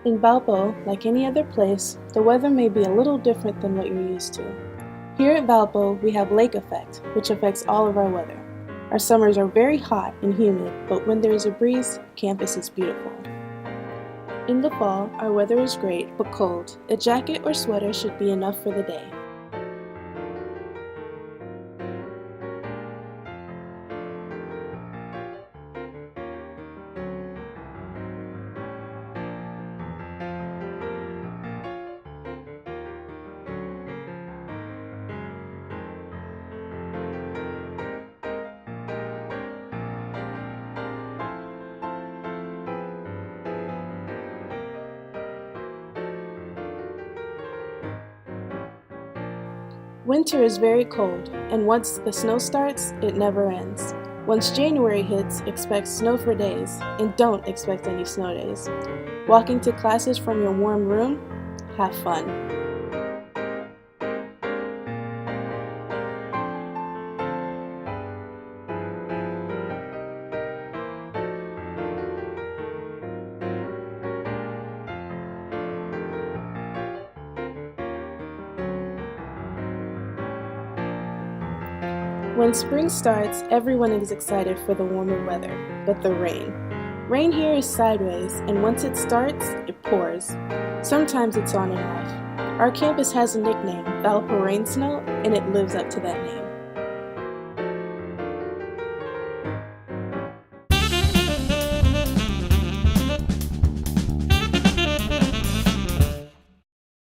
In Valpo, like any other place, the weather may be a little different than what you're used to. Here at Valpo, we have lake effect, which affects all of our weather. Our summers are very hot and humid, but when there is a breeze, campus is beautiful. In the fall, our weather is great but cold. A jacket or sweater should be enough for the day. Winter is very cold, and once the snow starts, it never ends. Once January hits, expect snow for days, and don't expect any snow days. Walking to classes from your warm room? Have fun. When spring starts, everyone is excited for the warmer weather, but the rain. Rain here is sideways, and once it starts, it pours. Sometimes it's on and off. Our campus has a nickname, Val-Pour-Rain-Snow, and it lives up to that name.